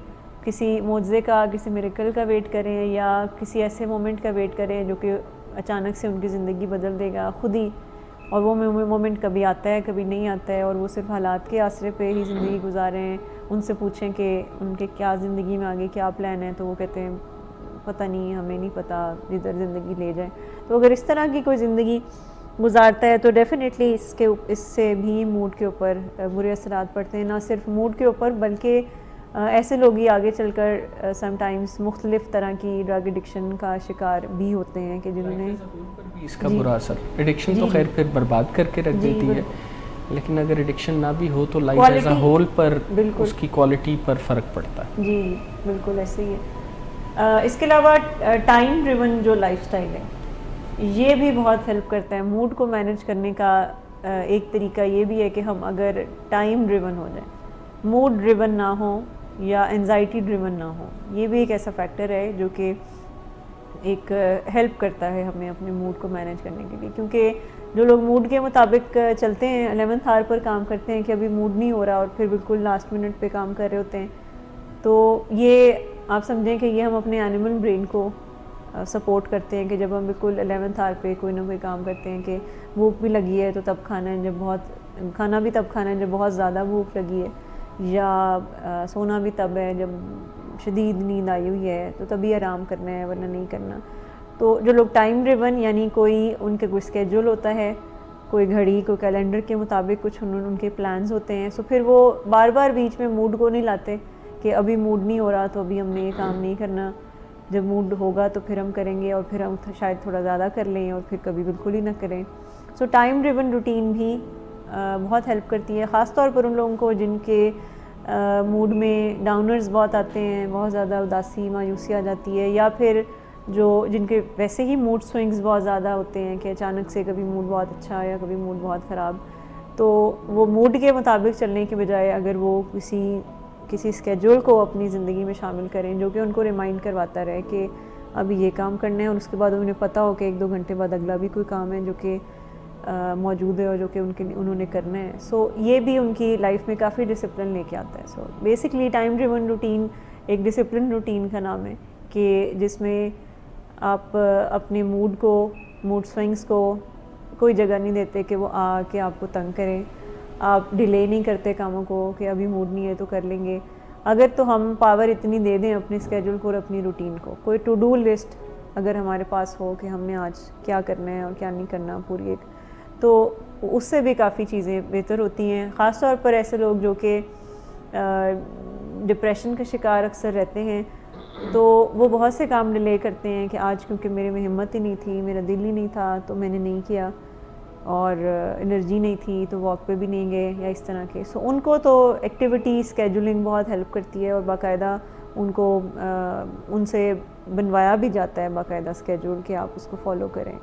کسی معجزے کا، کسی میریکل کا ویٹ کریں یا کسی ایسے مومنٹ کا ویٹ کریں جو کہ اچانک سے ان کی زندگی بدل دے گا خود ہی، اور وہ مومنٹ کبھی آتا ہے کبھی نہیں آتا ہے، اور وہ صرف حالات کے آسرے پہ ہی زندگی گزار رہے ہیں. ان سے پوچھیں کہ ان کے کیا زندگی میں آگے کیا پلان ہے تو وہ کہتے ہیں پتہ نہیں، ہمیں نہیں پتہ، جدھر زندگی لے جائے. تو اگر اس طرح کی کوئی زندگی گزارتا ہے تو ڈیفینیٹلی اس سے بھی موڈ کے اوپر برے اثرات پڑتے ہیں. نہ صرف موڈ کے اوپر بلکہ ایسے لوگ ہی آگے چل کر سم ٹائمز مختلف طرح کی ڈرگ ایڈکشن کا شکار بھی ہوتے ہیں کہ جنہوں نے اس کا برا اثر. ایڈکشن تو خیر پھر برباد کر کے رکھ دیتی ہے، لیکن اگر ایڈکشن نہ بھی ہو تو لائف ایز اے ہول پر اس کی کوالٹی پر فرق پڑتا ہے. جی بالکل ایسے ہی ہے. اس کے علاوہ ٹائم ڈریون جو لائف سٹائل ہے یہ بھی بہت ہیلپ کرتا ہے موڈ کو مینیج کرنے کا. ایک طریقہ یہ بھی ہے کہ ہم اگر ٹائم ڈریون ہو جائیں، موڈ ڈریون نہ ہو یا انزائٹی ڈریون نہ ہو، یہ بھی ایک ایسا فیکٹر ہے جو کہ ایک ہیلپ کرتا ہے ہمیں اپنے موڈ کو مینیج کرنے کے لیے. کیونکہ جو لوگ موڈ کے مطابق چلتے ہیں 11th آور پر کام کرتے ہیں کہ ابھی موڈ نہیں ہو رہا اور پھر بالکل لاسٹ منٹ پہ کام کر رہے ہوتے ہیں، تو یہ آپ سمجھیں کہ یہ ہم اپنے اینیمل برین کو سپورٹ کرتے ہیں کہ جب ہم بالکل 11th آور پہ کوئی نہ کوئی کام کرتے ہیں کہ بھوک بھی لگی ہے تو تب کھانا ہے، کھانا بھی تب کھانا ہے جب بہت زیادہ بھوک لگی ہے، یا سونا بھی تب ہے جب شدید نیند آئی ہوئی ہے تو تبھی آرام کرنا ہے ورنہ نہیں کرنا۔ تو جو لوگ ٹائم ڈریون یعنی کوئی ان کے کوئی اسکیجول ہوتا ہے، کوئی گھڑی کوئی کیلنڈر کے مطابق کچھ ان کے پلانز ہوتے ہیں، سو پھر وہ بار بار بیچ میں موڈ کو نہیں لاتے کہ ابھی موڈ نہیں ہو رہا تو ابھی ہم نے یہ کام نہیں کرنا، جب موڈ ہوگا تو پھر ہم کریں گے اور پھر ہم شاید تھوڑا زیادہ کر لیں اور پھر کبھی بالکل ہی نہ کریں۔ سو ٹائم ڈریون روٹین بھی بہت ہیلپ کرتی ہے، خاص طور پر ان لوگوں کو جن کے موڈ میں ڈاؤنرز بہت آتے ہیں، بہت زیادہ اداسی مایوسی آ جاتی ہے، یا پھر جن کے ویسے ہی موڈ سوئنگز بہت زیادہ ہوتے ہیں کہ اچانک سے کبھی موڈ بہت اچھا یا کبھی موڈ بہت خراب، تو وہ موڈ کے مطابق چلنے کے بجائے اگر وہ کسی اسکیجول کو اپنی زندگی میں شامل کریں جو کہ ان کو ریمائنڈ کرواتا رہے کہ ابھی یہ کام کرنا ہے، اور اس کے بعد انہیں پتہ ہو کہ 1-2 گھنٹے بعد اگلا بھی کوئی کام ہے جو کہ موجود ہے اور جو کہ انہوں نے کرنا ہے، سو یہ بھی ان کی لائف میں کافی ڈسپلن لے کے آتا ہے۔ So basically time driven routine ایک ڈسپلن روٹین کا نام ہے کہ جس میں آپ اپنے موڈ سوئنگز کو کوئی جگہ نہیں دیتے کہ وہ آ کے آپ کو تنگ کریں، آپ ڈیلے نہیں کرتے کاموں کو کہ ابھی موڈ نہیں ہے تو کر لیں گے۔ اگر تو ہم پاور اتنی دے دیں اپنے اسکیجول کو اور اپنی روٹین کو، کوئی ٹو ڈو لسٹ اگر ہمارے پاس ہو کہ ہم نے آج کیا کرنا ہے اور کیا نہیں کرنا پوری ایک، تو اس سے بھی کافی چیزیں بہتر ہوتی ہیں، خاص طور پر ایسے لوگ جو کہ ڈپریشن کا شکار اکثر رہتے ہیں، تو وہ بہت سے کام ڈیلے کرتے ہیں کہ آج کیونکہ میرے میں ہمت ہی نہیں تھی، میرا دل ہی نہیں تھا تو میں نے نہیں کیا، اور انرجی نہیں تھی تو واک پہ بھی نہیں گئے یا اس طرح کے۔ سو ان کو تو ایکٹیویٹی اسکیجولنگ بہت ہیلپ کرتی ہے، اور باقاعدہ ان کو ان سے بنوایا بھی جاتا ہے باقاعدہ اسکیجول کہ آپ اس کو فالو کریں،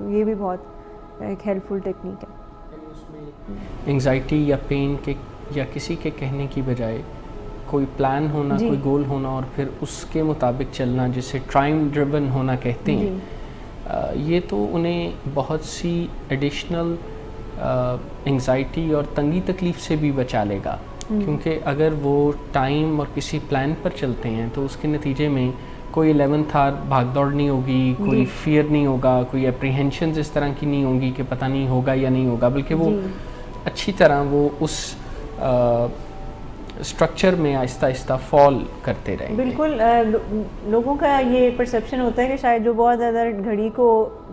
یہ بھی بہت ایک ہیلپ فل ٹیکنیک ہے۔ انگزائٹی یا پین کے یا کسی کے کہنے کی بجائے کوئی پلان ہونا، کوئی گول ہونا اور پھر اس کے مطابق چلنا، جسے ٹائم ڈریون ہونا کہتے ہیں، یہ تو انہیں بہت سی ایڈیشنل انگزائٹی اور تنگی تکلیف سے بھی بچا لے گا، کیونکہ اگر وہ ٹائم اور کسی پلان پر چلتے ہیں تو اس کے نتیجے میں کوئی 11th آور بھاگ دوڑ نہیں ہوگی، کوئی فیئر نہیں ہوگا، کوئی اپریہینشنز اس طرح کی نہیں ہوں گی کہ پتہ نہیں ہوگا یا نہیں ہوگا، بلکہ وہ اچھی طرح وہ اس اسٹرکچر میں آہستہ آہستہ فال کرتے رہیں گے۔ بالکل، لوگوں کا یہ پرسیپشن ہوتا ہے کہ شاید جو بہت زیادہ گھڑی کو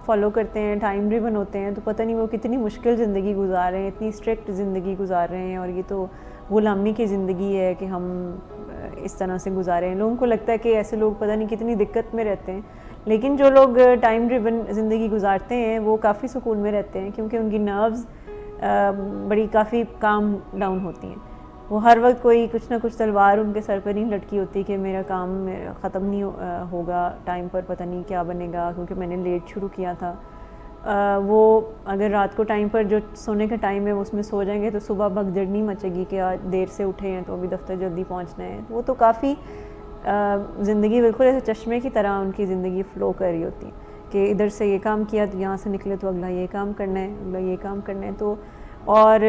فالو کرتے ہیں، ٹائم ڈریون ہوتے ہیں، تو پتہ نہیں وہ کتنی مشکل زندگی گزار رہے ہیں، اتنی اسٹرکٹ زندگی گزار رہے ہیں، اور یہ تو غلامی کی زندگی ہے کہ ہم اس طرح سے گزارے ہیں۔ لوگوں کو لگتا ہے کہ ایسے لوگ پتہ نہیں کتنی دقت میں رہتے ہیں، لیکن جو لوگ ٹائم ڈریون زندگی گزارتے ہیں وہ کافی سکون میں رہتے ہیں، کیونکہ ان کی نروز بڑی کافی کام ڈاؤن ہوتی ہیں۔ وہ ہر وقت کوئی کچھ نہ کچھ تلوار ان کے سر پہ نہیں لٹکی ہوتی کہ میرا کام ختم نہیں ہوگا ٹائم پر، پتہ نہیں کیا بنے گا کیونکہ میں نے لیٹ شروع کیا تھا۔ وہ اگر رات کو ٹائم پر جو سونے کا ٹائم ہے اس میں سو جائیں گے تو صبح بھگدڑ نہیں مچے گی کہ آج دیر سے اٹھے ہیں تو ابھی دفتر جلدی پہنچنا ہے۔ وہ تو کافی زندگی بالکل ایسے چشمے کی طرح ان کی زندگی فلو کر رہی ہوتی ہے کہ ادھر سے یہ کام کیا تو یہاں سے نکلے تو اگلا یہ کام کرنا ہے، اگلا یہ کام کرنا ہے۔ تو اور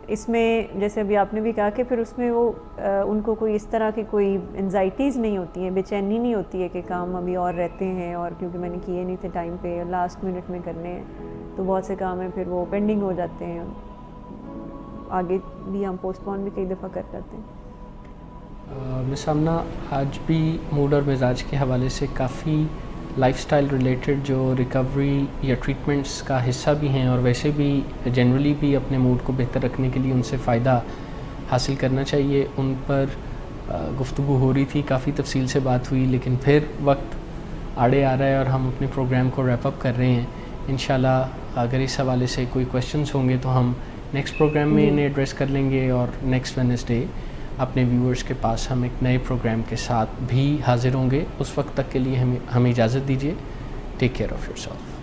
اس میں جیسے ابھی آپ نے بھی کہا کہ پھر اس میں وہ ان کو کوئی اس طرح کی کوئی انزائٹیز نہیں ہوتی ہیں، بے چینی نہیں ہوتی ہے کہ کام ابھی اور رہتے ہیں اور کیونکہ میں نے کیے نہیں تھے ٹائم پہ، لاسٹ منٹ میں کرنے ہیں تو بہت سے کام ہیں پھر وہ پینڈنگ ہو جاتے ہیں، آگے بھی ہم پوسٹ پون بھی کئی دفعہ کر جاتے ہیں۔ مس آمنہ، آج بھی موڈ اور مزاج کے حوالے سے کافی لائف سٹائل ریلیٹڈ جو ریکوری یا ٹریٹمنٹس کا حصہ بھی ہیں، اور ویسے بھی جنرلی بھی اپنے موڈ کو بہتر رکھنے کے لیے ان سے فائدہ حاصل کرنا چاہیے، ان پر گفتگو ہو رہی تھی، کافی تفصیل سے بات ہوئی، لیکن پھر وقت آڑے آ رہا ہے اور ہم اپنے پروگرام کو ریپ اپ کر رہے ہیں۔ انشاءاللہ اگر اس حوالے سے کوئی کویشچنس ہوں گے تو ہم نیکسٹ پروگرام میں انہیں ایڈریس کر لیں گے، اور نیکسٹ ویڈنسڈے اپنے ویورز کے پاس ہم ایک نئے پروگرام کے ساتھ بھی حاضر ہوں گے۔ اس وقت تک کے لیے ہمیں اجازت دیجیے۔ Take care of your self.